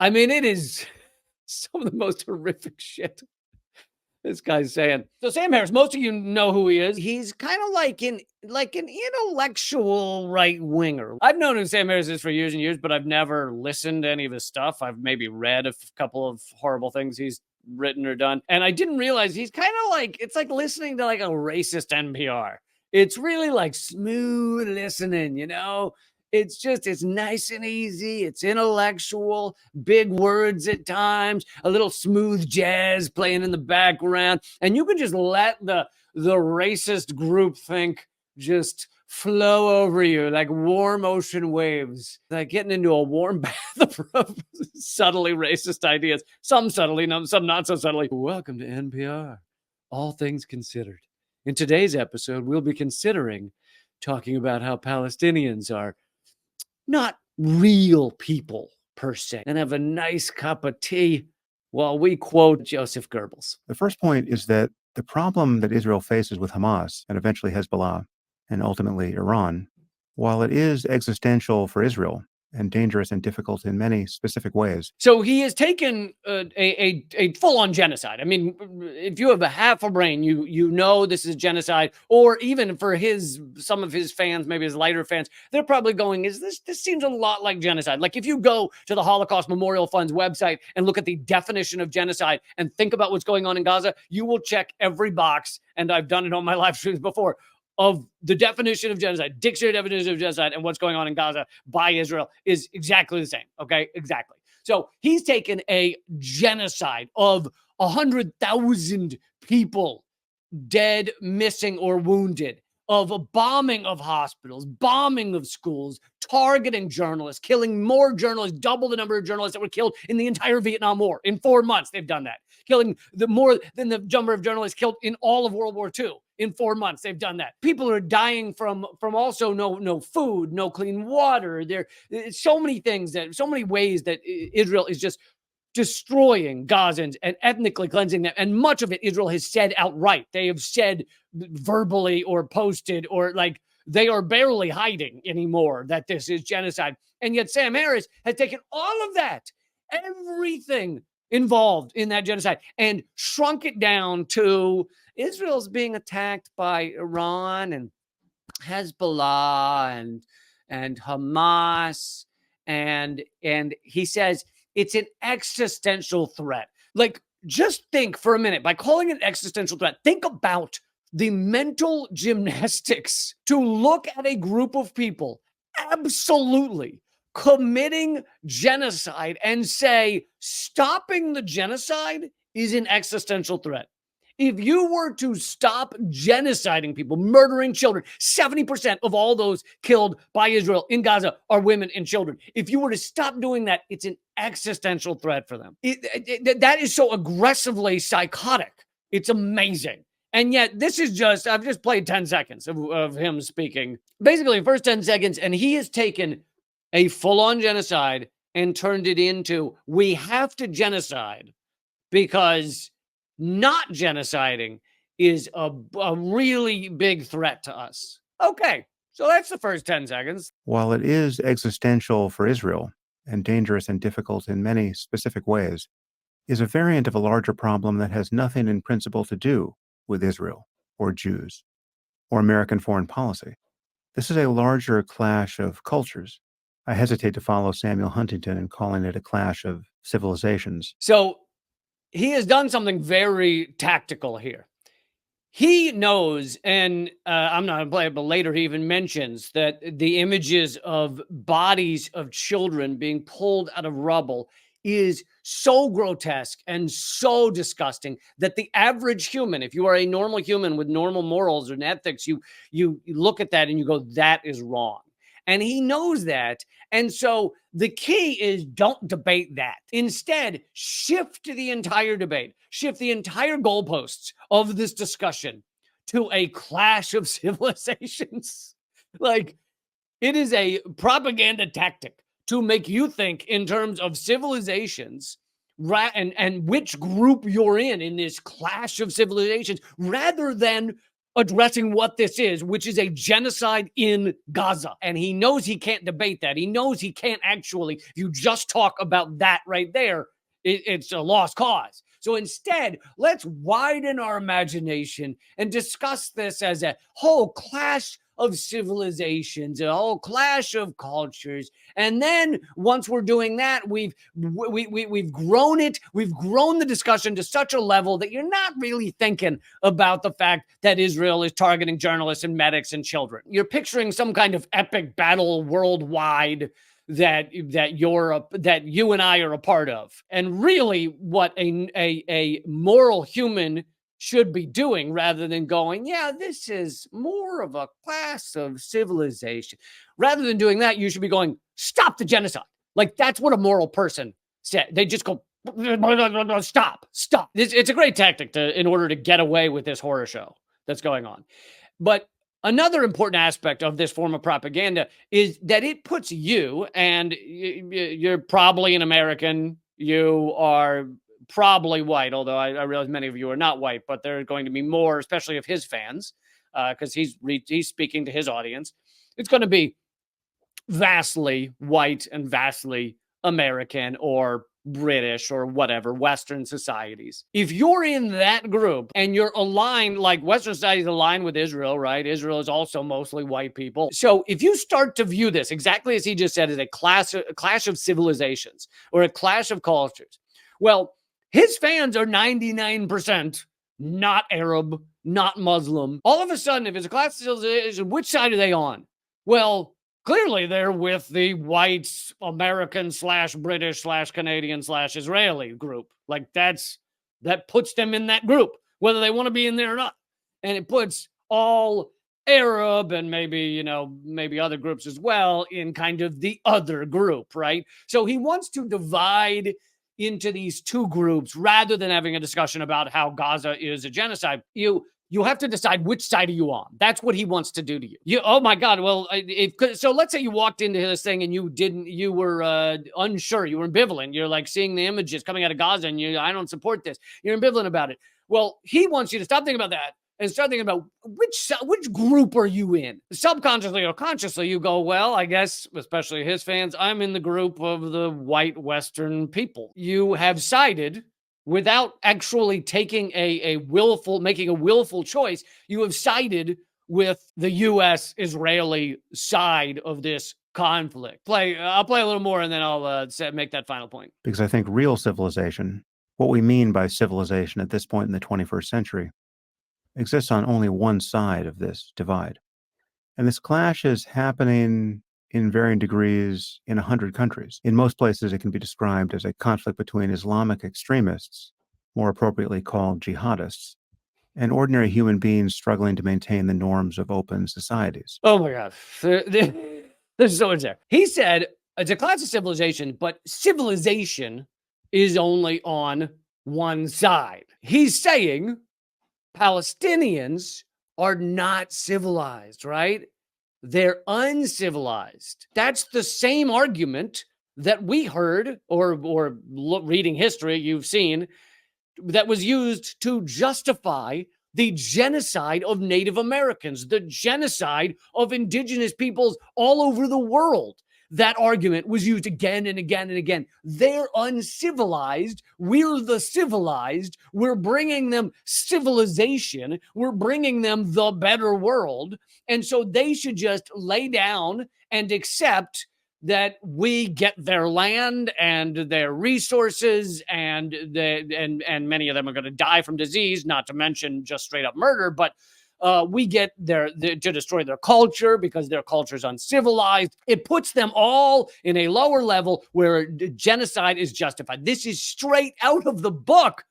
I mean, it is some of the most horrific shit this guy's saying. So Sam Harris, most of you know who he is. He's kind of like an intellectual right winger. I've known who Sam Harris is for years and years, but I've never listened to any of his stuff. I've maybe read a couple of horrible things he's written or done, and I didn't realize he's kind of like, it's like listening to like a racist NPR. It's really like smooth listening, you know? It's nice and easy. It's intellectual, big words at times, a little smooth jazz playing in the background. And you can just let the racist group think just flow over you like warm ocean waves, like getting into a warm bath of subtly racist ideas. Some subtly, some not so subtly. Welcome to NPR, All Things Considered. In today's episode, we'll be considering talking about how Palestinians are not real people per se, and have a nice cup of tea while we quote Joseph Goebbels. The first point is that the problem that Israel faces with Hamas and eventually Hezbollah and ultimately Iran, while it is existential for Israel and dangerous and difficult in many specific ways. So he has taken a full-on genocide. I mean, if you have a half a brain, you know this is genocide. Or even for some of his fans, maybe his lighter fans, they're probably going, this seems a lot like genocide. Like if you go to the Holocaust Memorial Fund's website and look at the definition of genocide and think about what's going on in Gaza, you will check every box, and I've done it on my live streams before, of the definition of genocide, dictionary definition of genocide, and what's going on in Gaza by Israel is exactly the same. Okay, exactly. So he's taken a genocide of 100,000 people dead, missing, or wounded, of a bombing of hospitals, bombing of schools, targeting journalists, killing more journalists, double the number of journalists that were killed in the entire Vietnam War. In 4 months, they've done that. Killing more than the number of journalists killed in all of World War II. In 4 months, they've done that. People are dying from also no food, no clean water. There's so many things, so many ways that Israel is just destroying Gazans and ethnically cleansing them. And much of it Israel has said outright. They have said verbally or posted, or like they are barely hiding anymore that this is genocide. And yet Sam Harris has taken all of that, everything involved in that genocide, and shrunk it down to Israel's being attacked by Iran and Hezbollah and Hamas. And he says it's an existential threat. Like, just think for a minute, by calling it an existential threat, think about the mental gymnastics to look at a group of people absolutely committing genocide and say stopping the genocide is an existential threat. If you were to stop genociding people, murdering children, 70% of all those killed by Israel in Gaza are women and children. If you were to stop doing that, it's an existential threat for them. That is so aggressively psychotic. It's amazing. And yet I've just played 10 seconds of him speaking. Basically, the first 10 seconds, and he has taken a full-on genocide and turned it into, we have to genocide because not genociding is a really big threat to us. Okay, so that's the first 10 seconds. While it is existential for Israel and dangerous and difficult in many specific ways, is a variant of a larger problem that has nothing in principle to do with Israel or Jews or American foreign policy. This is a larger clash of cultures. I hesitate to follow Samuel Huntington in calling it a clash of civilizations. So he has done something very tactical here. He knows, and I'm not going to play it, but later he even mentions that the images of bodies of children being pulled out of rubble is so grotesque and so disgusting that the average human, if you are a normal human with normal morals and ethics, you look at that and you go, that is wrong. And he knows that. And so the key is don't debate that. Instead, shift the entire debate, shift the entire goalposts of this discussion to a clash of civilizations. Like, it is a propaganda tactic to make you think in terms of civilizations and which group you're in this clash of civilizations, rather than addressing what this is, which is a genocide in Gaza. And he knows he can't debate that. He knows he can't actually, if you just talk about that right there, it's a lost cause. So instead, let's widen our imagination and discuss this as a whole clash of civilizations, a whole clash of cultures. And then once we're doing that, we've grown it. We've grown the discussion to such a level that you're not really thinking about the fact that Israel is targeting journalists and medics and children. You're picturing some kind of epic battle worldwide that you and I are a part of. And really what a moral human should be doing, rather than going, yeah, this is more of a class of civilization. Rather than doing that, you should be going, stop the genocide. Like, that's what a moral person said. They just go, stop. It's a great tactic in order to get away with this horror show that's going on. But another important aspect of this form of propaganda is that it puts you, and you're probably an American, you are probably white, although I realize many of you are not white, but there are going to be more, especially of his fans, because he's speaking to his audience. It's going to be vastly white and vastly American or British or whatever, Western societies. If you're in that group and you're aligned, like Western society is aligned with Israel, right? Israel is also mostly white people. So if you start to view this exactly as he just said, as a clash of civilizations or a clash of cultures, well, his fans are 99% not Arab, not Muslim. All of a sudden, if it's a clash of civilization, which side are they on? Well, clearly they're with the white American / British / Canadian / Israeli group. Like, that puts them in that group, whether they want to be in there or not. And it puts all Arab and maybe other groups as well in kind of the other group, right? So he wants to divide into these two groups rather than having a discussion about how Gaza is a genocide. You have to decide which side are you on. That's what he wants to do to you. Oh my God. Well, so let's say you walked into this thing and you were unsure, you were ambivalent. You're like seeing the images coming out of Gaza and I don't support this. You're ambivalent about it. Well, he wants you to stop thinking about that and start thinking about which group are you in? Subconsciously or consciously, you go, well, I guess, especially his fans, I'm in the group of the white Western people. You have sided without actually taking making a willful choice. You have sided with the U.S.-Israeli side of this conflict. I'll play a little more and then I'll make that final point. Because I think real civilization, what we mean by civilization at this point in the 21st century, exists on only one side of this divide. And this clash is happening in varying degrees in 100 countries. In most places, it can be described as a conflict between Islamic extremists, more appropriately called jihadists, and ordinary human beings struggling to maintain the norms of open societies. Oh my God. There's so much there. He said it's a clash of civilization, but civilization is only on one side. He's saying Palestinians are not civilized, right? They're uncivilized. That's the same argument that we heard, or reading history, you've seen, that was used to justify the genocide of Native Americans, the genocide of indigenous peoples all over the world. That argument was used again and again and again. They're uncivilized. We're the civilized. We're bringing them civilization. We're bringing them the better world. And so they should just lay down and accept that we get their land and their resources, and many of them are going to die from disease, not to mention just straight up murder, but we get to destroy their culture because their culture is uncivilized. It puts them all in a lower level where genocide is justified. This is straight out of the book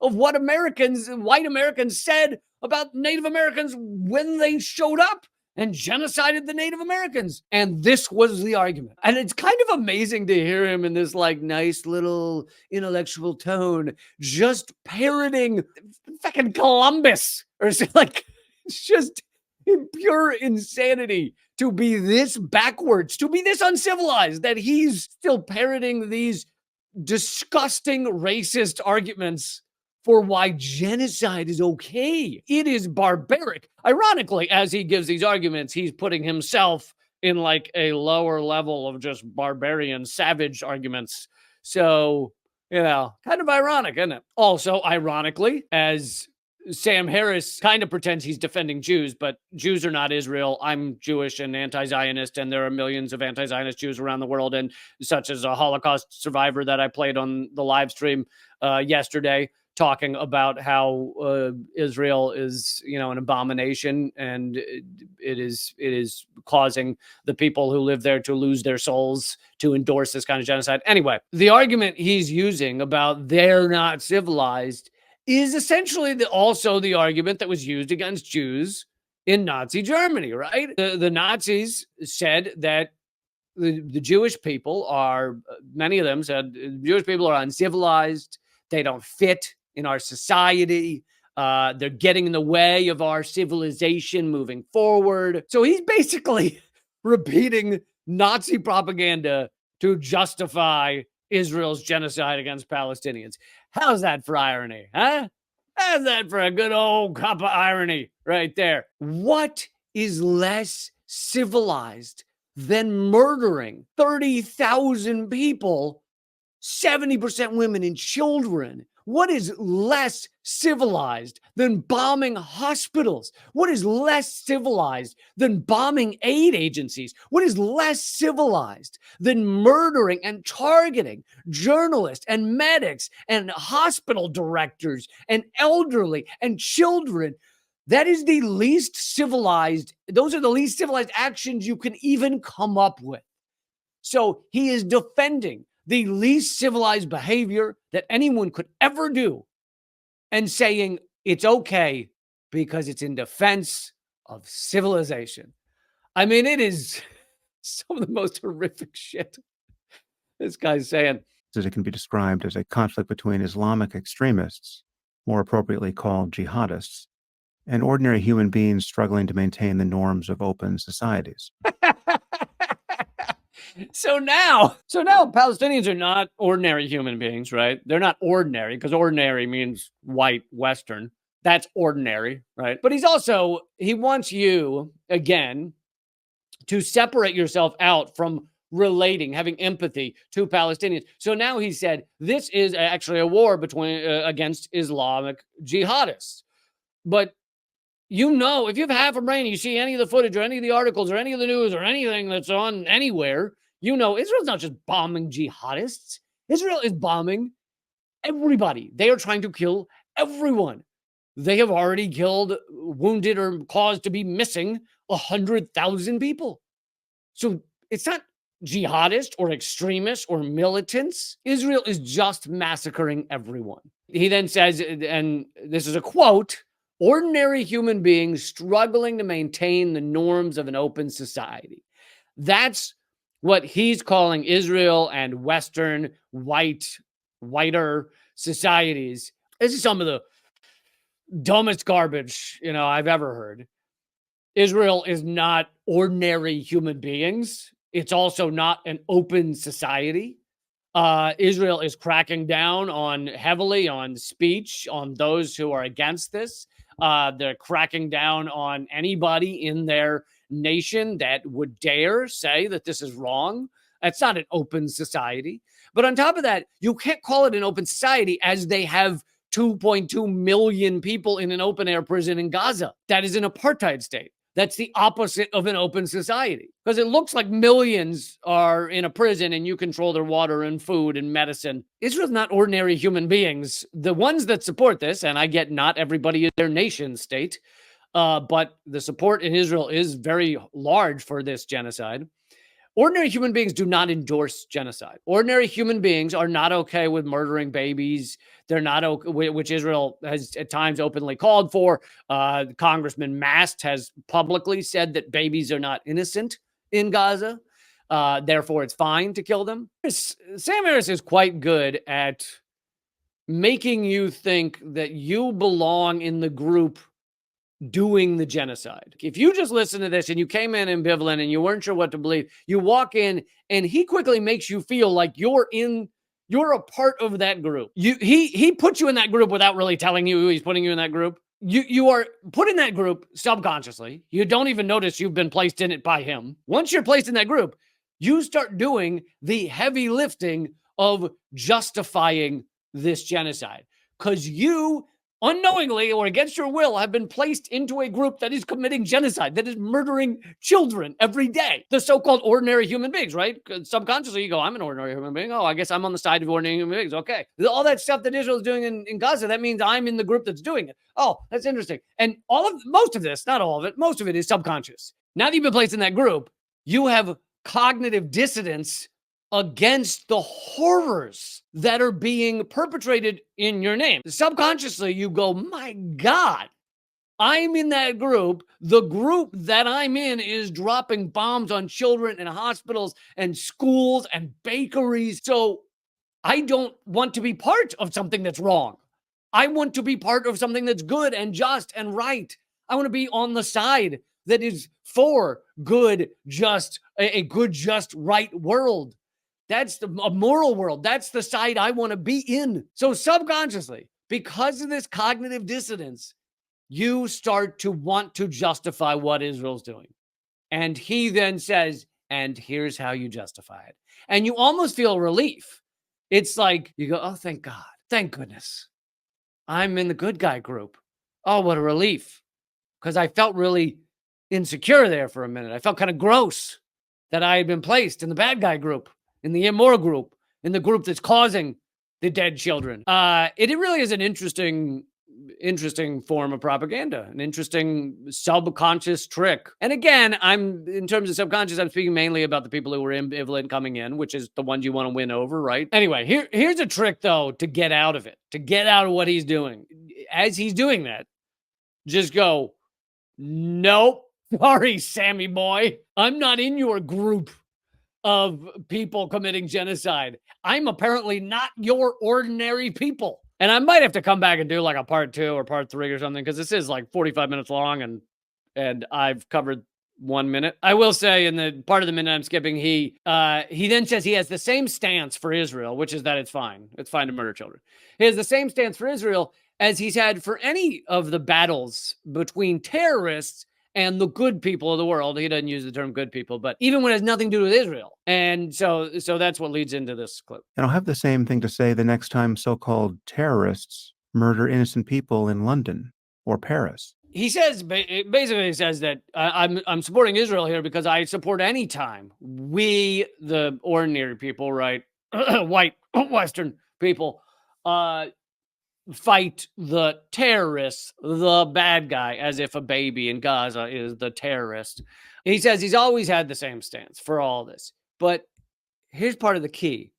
of what white Americans said about Native Americans when they showed up and genocided the Native Americans. And this was the argument. And it's kind of amazing to hear him in this like nice little intellectual tone, just parroting fucking Columbus or like, it's just pure insanity to be this backwards, to be this uncivilized, that he's still parroting these disgusting racist arguments for why genocide is okay. It is barbaric. Ironically, as he gives these arguments, he's putting himself in like a lower level of just barbarian, savage arguments. So, kind of ironic, isn't it? Also, ironically, as Sam Harris kind of pretends he's defending Jews, but Jews are not Israel. I'm Jewish and anti-Zionist, and there are millions of anti-Zionist Jews around the world, and such as a Holocaust survivor that I played on the live stream yesterday, talking about how Israel is, an abomination, and it is causing the people who live there to lose their souls to endorse this kind of genocide. Anyway, the argument he's using about they're not civilized is essentially also the argument that was used against Jews in Nazi Germany, right? The Nazis said that the Jewish people many of them said, Jewish people are uncivilized. They don't fit in our society. They're getting in the way of our civilization moving forward. So he's basically repeating Nazi propaganda to justify Israel's genocide against Palestinians. How's that for irony, huh? How's that for a good old cup of irony right there? What is less civilized than murdering 30,000 people, 70% women and children? What is less civilized than bombing hospitals? What is less civilized than bombing aid agencies? What is less civilized than murdering and targeting journalists and medics and hospital directors and elderly and children? That is the least civilized. Those are the least civilized actions you can even come up with. So he is defending the least civilized behavior that anyone could ever do and saying it's okay because it's in defense of civilization. I mean, it is some of the most horrific shit this guy's saying. It can be described as a conflict between Islamic extremists, more appropriately called jihadists, and ordinary human beings struggling to maintain the norms of open societies. So now Palestinians are not ordinary human beings, right? They're not ordinary, because ordinary means white, Western. That's ordinary, right? But he wants you, again, to separate yourself out from relating, having empathy to Palestinians. So now he said, this is actually a war against Islamic jihadists. But if you have half a brain, you see any of the footage or any of the articles or any of the news or anything that's on anywhere, Israel's not just bombing jihadists. Israel is bombing everybody. They are trying to kill everyone. They have already killed, wounded, or caused to be missing 100,000 people. So it's not jihadists or extremists or militants. Israel is just massacring everyone. He then says, and this is a quote, ordinary human beings struggling to maintain the norms of an open society. That's what he's calling Israel and Western whiter societies. This is some of the dumbest garbage, I've ever heard. Israel is not ordinary human beings. It's also not an open society. Israel is cracking down heavily on speech, on those who are against this. They're cracking down on anybody in their nation that would dare say that this is wrong. That's not an open society. But on top of that, you can't call it an open society as they have 2.2 million people in an open air prison in Gaza. That is an apartheid state. That's the opposite of an open society, because it looks like millions are in a prison and you control their water and food and medicine. Israel's not ordinary human beings. The ones that support this, and I get not everybody is their nation state, but the support in Israel is very large for this genocide. Ordinary human beings do not endorse genocide. Ordinary human beings are not okay with murdering babies. They're not okay, which Israel has at times openly called for. Congressman Mast has publicly said that babies are not innocent in Gaza. Therefore, it's fine to kill them. Sam Harris is quite good at making you think that you belong in the group doing the genocide. If you just listen to this and you came in ambivalent and you weren't sure what to believe, you walk in and he quickly makes you feel like you're in You're a part of that group. He put you in that group without really telling you he's putting you in that group. You are put in that group subconsciously. You don't even notice you've been placed in it by him. Once you're placed in that group, you start doing the heavy lifting of justifying this genocide because you unknowingly or against your will have been placed into a group that is committing genocide, that is murdering children every day. The so-called ordinary human beings, right? Subconsciously, you go, I'm an ordinary human being. Oh, I guess I'm on the side of ordinary human beings. Okay. All that stuff that Israel is doing in Gaza, that means I'm in the group that's doing it. Oh, that's interesting. And most of this, not all of it, most of it is subconscious. Now that you've been placed in that group, you have cognitive dissonance against the horrors that are being perpetrated in your name. Subconsciously, you go, my God, I'm in that group. The group that I'm in is dropping bombs on children and hospitals and schools and bakeries. So I don't want to be part of something that's wrong. I want to be part of something that's good and just and right. I want to be on the side that is for good, just, a good, just, right world. That's a moral world. That's the side I want to be in. So subconsciously, because of this cognitive dissonance, you start to want to justify what Israel's doing. And he then says, and here's how you justify it. And you almost feel relief. It's like you go, oh, thank God. Thank goodness. I'm in the good guy group. Oh, what a relief. Because I felt really insecure there for a minute. I felt kind of gross that I had been placed in the bad guy group, in the immoral group, in the group that's causing the dead children. It really is an interesting form of propaganda, an interesting subconscious trick. And again, in terms of subconscious, I'm speaking mainly about the people who were ambivalent coming in, which is the ones you want to win over, right? Anyway, here's a trick though to get out of it, to get out of what he's doing. As he's doing that, just go, nope, sorry, Sammy boy, I'm not in your group of people committing genocide. I'm apparently not your ordinary people. And I might have to come back and do like a part 2 or part 3 or something, because this is like 45 minutes long and I've covered 1 minute. I will say in the part of the minute I'm skipping, he then says he has the same stance for Israel, which is that it's fine. It's fine to murder children. He has the same stance for Israel as he's had for any of the battles between terrorists and the good people of the world. He doesn't use the term good people, but even when it has nothing to do with Israel. And so that's what leads into this clip. And I'll have the same thing to say the next time so-called terrorists murder innocent people in London or Paris. He says, basically he says that I'm supporting Israel here because I support any time we, the ordinary people, right, white Western people, fight the terrorists, the bad guy, as if a baby in Gaza is the terrorist. He says he's always had the same stance for all this. But here's part of the key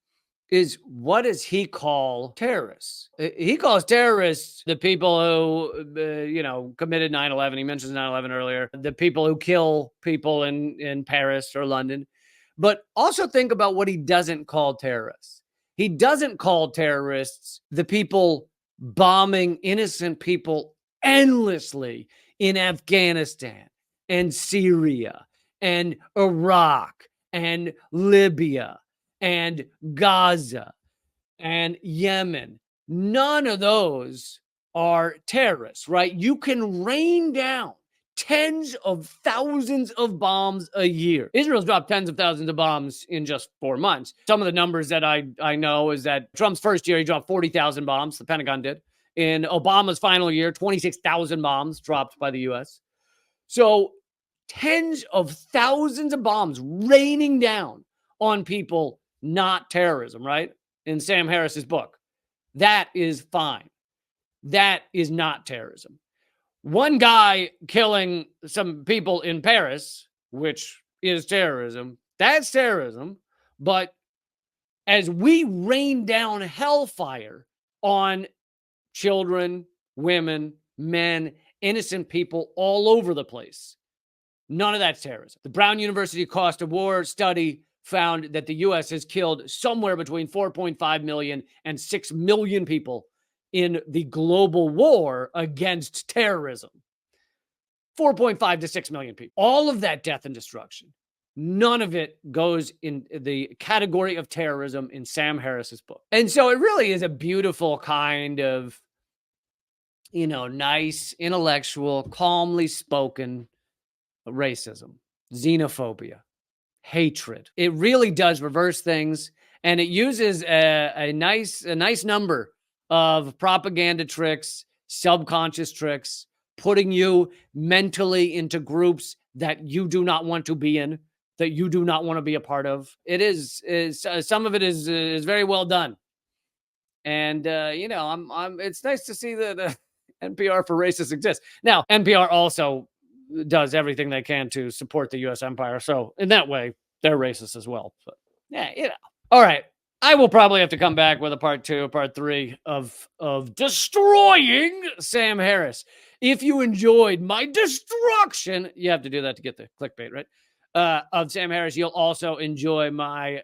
is, what does he call terrorists? He calls terrorists the people who, committed 9/11. He mentions 9/11 earlier. The people who kill people in Paris or London. But also think about what he doesn't call terrorists. He doesn't call terrorists the people bombing innocent people endlessly in Afghanistan and Syria and Iraq and Libya and Gaza and Yemen. None of those are terrorists, right? You can rain down tens of thousands of bombs a year. Israel's dropped tens of thousands of bombs in just 4 months. Some of the numbers that I know is that Trump's first year, he dropped 40,000 bombs. The Pentagon did. In Obama's final year, 26,000 bombs dropped by the U.S. So tens of thousands of bombs raining down on people, not terrorism, right? In Sam Harris's book. That is fine. That is not terrorism. One guy killing some people in Paris, which is terrorism, that's terrorism. But as we rain down hellfire on children, women, men, innocent people all over the place, none of that's terrorism. The Brown University Cost of War study found that the U.S. has killed somewhere between 4.5 million and 6 million people in the global war against terrorism. 4.5 to 6 million people. All of that death and destruction None of it goes in the category of terrorism in Sam Harris's book. And so it really is a beautiful kind of, nice, intellectual, calmly spoken racism, xenophobia, hatred. It really does reverse things, and it uses a nice number of propaganda tricks, subconscious tricks, putting you mentally into groups that you do not want to be in, that you do not want to be a part of. It is some of it is very well done, and it's nice to see that NPR for Racists exists. Now, NPR also does everything they can to support the U.S. empire, so in that way, they're racist as well. But yeah. All right. I will probably have to come back with a part 2, part 3 of destroying Sam Harris. If you enjoyed my destruction, you have to do that to get the clickbait, right? Of Sam Harris, you'll also enjoy my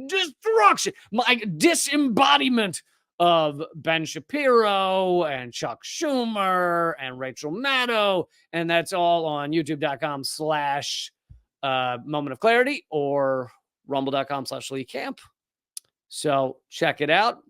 destruction, my disembodiment of Ben Shapiro and Chuck Schumer and Rachel Maddow. And that's all on youtube.com/moment of clarity or rumble.com/leecamp. So check it out.